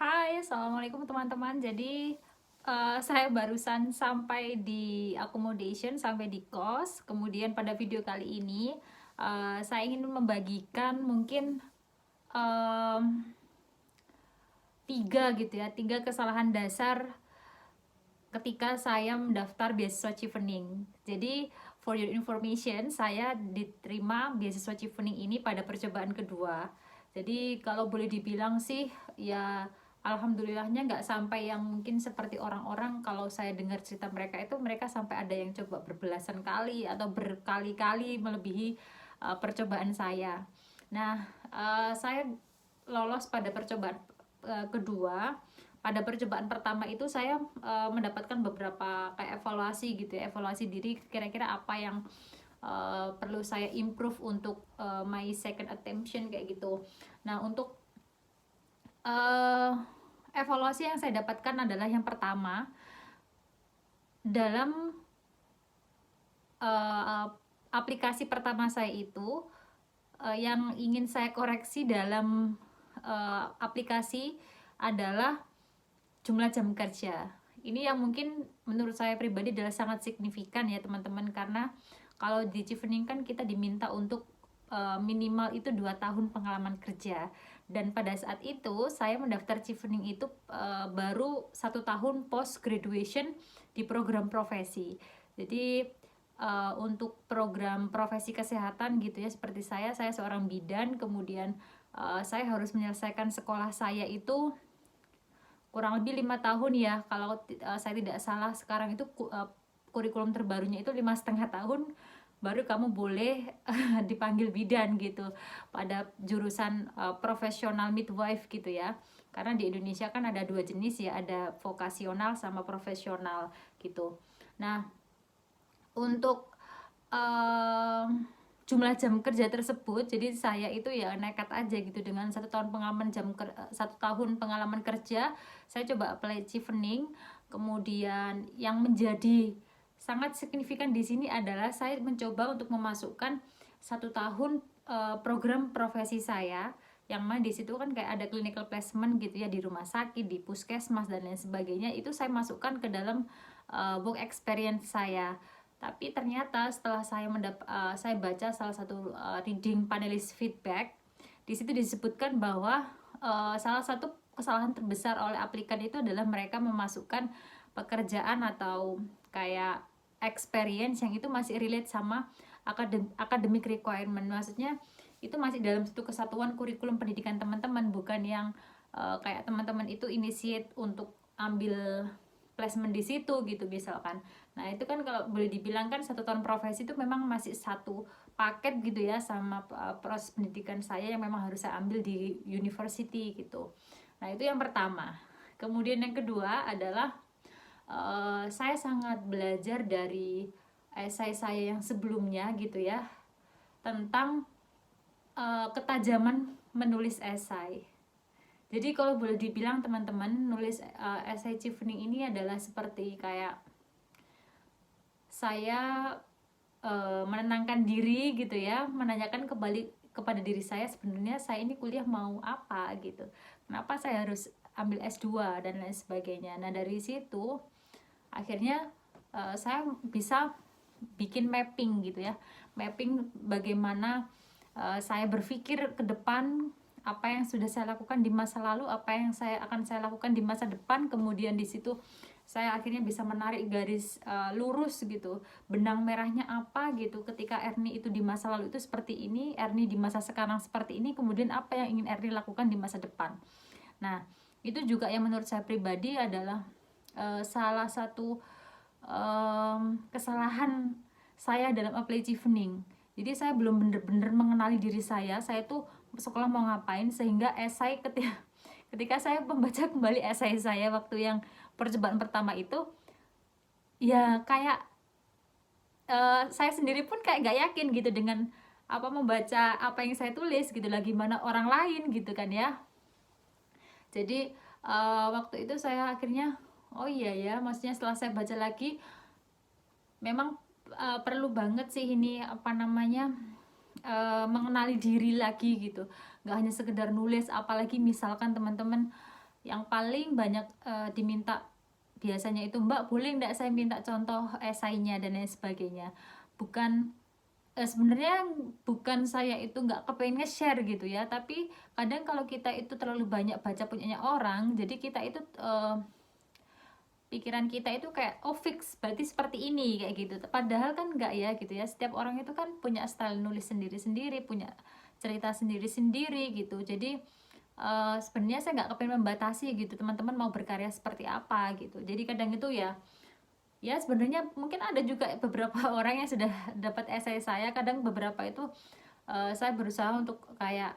Hai, assalamualaikum teman-teman. Jadi saya barusan sampai di accommodation, sampai di kos. Kemudian pada video kali ini saya ingin membagikan mungkin em, tiga kesalahan dasar ketika saya mendaftar beasiswa Chevening. Jadi for your information, saya diterima beasiswa Chevening ini pada percobaan kedua. Jadi kalau boleh dibilang sih ya alhamdulillahnya nggak sampai yang mungkin seperti orang-orang. Kalau saya dengar cerita mereka itu mereka sampai ada yang coba berbelasan kali atau berkali-kali melebihi percobaan saya. Nah, saya lolos pada percobaan kedua. Pada percobaan pertama itu saya mendapatkan beberapa kayak evaluasi gitu ya, evaluasi diri kira-kira apa yang perlu saya improve untuk my second attention kayak gitu. Nah, untuk uh, evaluasi yang saya dapatkan adalah yang pertama, dalam uh, aplikasi pertama saya itu yang ingin saya koreksi dalam aplikasi adalah jumlah jam kerja. Ini yang mungkin menurut saya pribadi adalah sangat signifikan ya teman-teman, karena kalau di Chevening kan kita diminta untuk minimal itu 2 tahun pengalaman kerja, dan pada saat itu saya mendaftar Chevening itu baru 1 tahun post graduation di program profesi. Jadi untuk program profesi kesehatan gitu ya, seperti saya seorang bidan, kemudian saya harus menyelesaikan sekolah saya itu kurang lebih 5 tahun ya, kalau saya tidak salah sekarang itu kurikulum terbarunya itu 5,5 tahun baru kamu boleh dipanggil bidan gitu pada jurusan profesional midwife gitu ya, karena di Indonesia kan ada dua jenis ya, ada vokasional sama profesional gitu. Nah, untuk jumlah jam kerja tersebut, jadi saya itu ya nekat aja gitu, dengan 1 tahun pengalaman kerja saya coba apply Chevening. Kemudian yang menjadi sangat signifikan di sini adalah saya mencoba untuk memasukkan 1 tahun program profesi saya, yang mana di situ kan kayak ada clinical placement gitu ya, di rumah sakit, di puskesmas dan lain sebagainya, itu saya masukkan ke dalam work experience saya. Tapi ternyata setelah saya baca salah satu reading panelis feedback, di situ disebutkan bahwa salah satu kesalahan terbesar oleh aplikan itu adalah mereka memasukkan pekerjaan atau kayak experience yang itu masih relate sama academic requirement. Maksudnya itu masih dalam satu kesatuan kurikulum pendidikan teman-teman, bukan yang kayak teman-teman itu initiate untuk ambil placement di situ gitu misalkan. Nah itu kan kalau boleh dibilang kan 1 tahun profesi itu memang masih satu paket gitu ya sama proses pendidikan saya yang memang harus saya ambil di university gitu. Nah itu yang pertama. Kemudian yang kedua adalah saya sangat belajar dari esai saya yang sebelumnya gitu ya, tentang ketajaman menulis esai. Jadi kalau boleh dibilang teman-teman, nulis essay Chevening ini adalah seperti kayak saya menenangkan diri gitu ya, menanyakan kembali kepada diri saya, sebenarnya saya ini kuliah mau apa gitu, kenapa saya harus ambil S2 dan lain sebagainya. Nah dari situ akhirnya saya bisa bikin mapping gitu ya, mapping bagaimana saya berpikir ke depan, apa yang sudah saya lakukan di masa lalu, apa yang akan saya lakukan di masa depan. Kemudian di situ saya akhirnya bisa menarik garis lurus gitu, benang merahnya apa gitu, ketika Erni itu di masa lalu itu seperti ini, Erni di masa sekarang seperti ini, kemudian apa yang ingin Erni lakukan di masa depan. Nah itu juga yang menurut saya pribadi adalah salah satu kesalahan saya dalam apply Chevening. Jadi saya belum benar-benar mengenali diri saya tuh sekolah mau ngapain, sehingga esai ketika saya membaca kembali esai saya waktu yang percobaan pertama itu, ya kayak saya sendiri pun kayak gak yakin gitu dengan membaca apa yang saya tulis gitu lah, gimana orang lain gitu kan ya. Jadi waktu itu saya akhirnya, oh iya ya, maksudnya setelah saya baca lagi, memang perlu banget sih ini mengenali diri lagi gitu, nggak hanya sekedar nulis. Apalagi misalkan teman-teman yang paling banyak diminta biasanya itu, Mbak boleh nggak saya minta contoh esainya dan lain sebagainya. Bukan sebenarnya bukan saya itu nggak kepengen nge-share gitu ya, tapi kadang kalau kita itu terlalu banyak baca punyanya orang, jadi kita itu pikiran kita itu kayak oh fix berarti seperti ini kayak gitu, padahal kan enggak ya gitu ya. Setiap orang itu kan punya style nulis sendiri-sendiri, punya cerita sendiri-sendiri gitu. Jadi sebenarnya saya nggak kepengen membatasi gitu teman-teman mau berkarya seperti apa gitu. Jadi kadang itu ya sebenarnya mungkin ada juga beberapa orang yang sudah dapat esai saya, kadang beberapa itu saya berusaha untuk kayak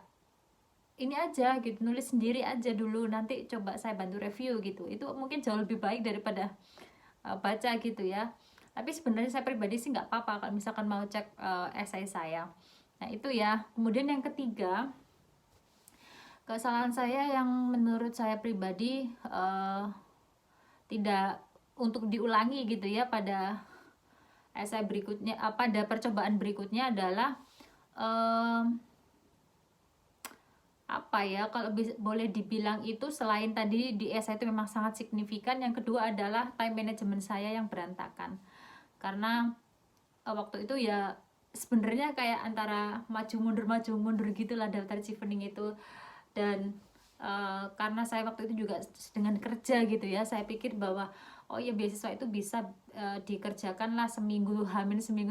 ini aja gitu, nulis sendiri aja dulu, nanti coba saya bantu review gitu. Itu mungkin jauh lebih baik daripada baca gitu ya. Tapi sebenarnya saya pribadi sih nggak apa-apa kalau misalkan mau cek esai saya. Nah itu ya. Kemudian yang ketiga, kesalahan saya yang menurut saya pribadi tidak untuk diulangi gitu ya pada esai berikutnya, pada percobaan berikutnya adalah apa ya, kalau boleh dibilang itu selain tadi di esai itu memang sangat signifikan, yang kedua adalah time management saya yang berantakan. Karena waktu itu ya sebenarnya kayak antara maju mundur gitulah daftar chevening itu. Dan karena saya waktu itu juga dengan kerja gitu ya, saya pikir bahwa oh ya beasiswa itu bisa dikerjakan lah seminggu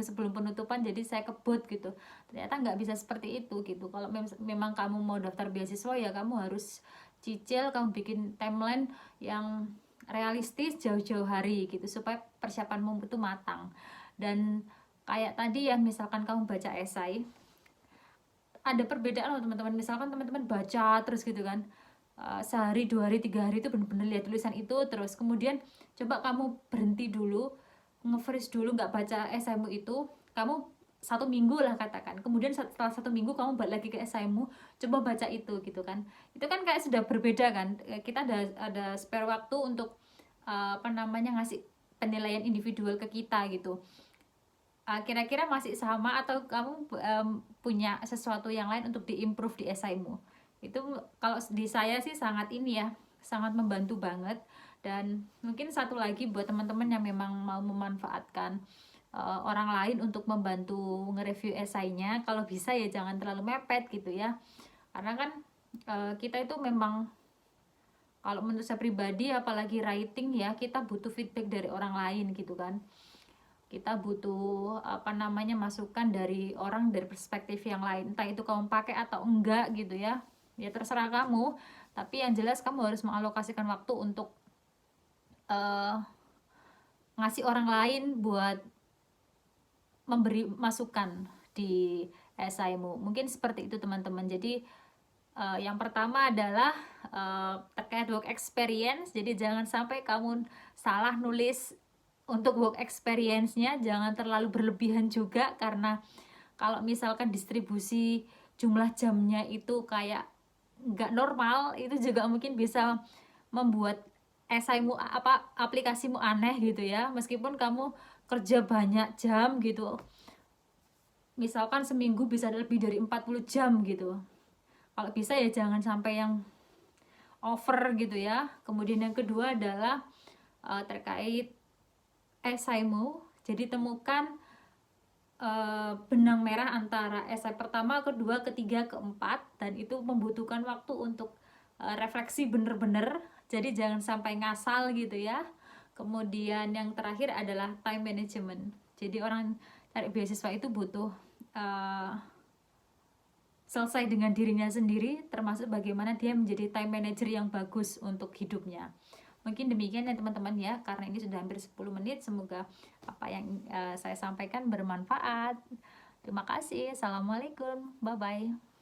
sebelum penutupan, jadi saya kebut gitu. Ternyata nggak bisa seperti itu gitu. Kalau memang kamu mau daftar beasiswa ya kamu harus cicil, kamu bikin timeline yang realistis jauh-jauh hari gitu supaya persiapanmu itu matang. Dan kayak tadi ya, misalkan kamu baca esai, ada perbedaan loh teman-teman. Misalkan teman-teman baca terus gitu kan, sehari, 2 hari, 3 hari itu benar-benar lihat tulisan itu terus, kemudian coba kamu berhenti dulu, nge-freeze dulu, nggak baca esaimu itu, kamu 1 minggu lah katakan, kemudian setelah 1 minggu kamu balik lagi ke esaimu, coba baca itu gitu kan. Itu kan kayak sudah berbeda kan. Kita ada spare waktu untuk ngasih penilaian individual ke kita gitu. Kira-kira masih sama atau kamu punya sesuatu yang lain untuk diimprove di esaimu. Itu kalau di saya sih sangat ini ya, sangat membantu banget. Dan mungkin satu lagi buat teman-teman yang memang mau memanfaatkan orang lain untuk membantu nge-review esainya, kalau bisa ya jangan terlalu mepet gitu ya. Karena kan kita itu memang, kalau menurut saya pribadi apalagi writing ya, kita butuh feedback dari orang lain gitu kan. Kita butuh masukan dari orang dari perspektif yang lain, entah itu kamu pakai atau enggak gitu ya terserah kamu. Tapi yang jelas kamu harus mengalokasikan waktu untuk ngasih orang lain buat memberi masukan di esaimu. Mungkin seperti itu teman-teman. Jadi yang pertama adalah terkait work experience. Jadi jangan sampai kamu salah nulis untuk work experience-nya, jangan terlalu berlebihan juga, karena kalau misalkan distribusi jumlah jamnya itu kayak nggak normal, itu juga mungkin bisa membuat esaimu aplikasimu aneh gitu ya. Meskipun kamu kerja banyak jam gitu, misalkan seminggu bisa lebih dari 40 jam gitu, kalau bisa ya jangan sampai yang over gitu ya. Kemudian yang kedua adalah terkait esaimu. Jadi temukan benang merah antara esai pertama, kedua, ketiga, keempat, dan itu membutuhkan waktu untuk refleksi bener-bener. Jadi jangan sampai ngasal gitu ya. Kemudian yang terakhir adalah time management. Jadi orang cari beasiswa itu butuh selesai dengan dirinya sendiri, termasuk bagaimana dia menjadi time manager yang bagus untuk hidupnya. Mungkin demikian ya teman-teman ya, karena ini sudah hampir 10 menit. Semoga apa yang saya sampaikan bermanfaat. Terima kasih. Assalamualaikum. Bye-bye.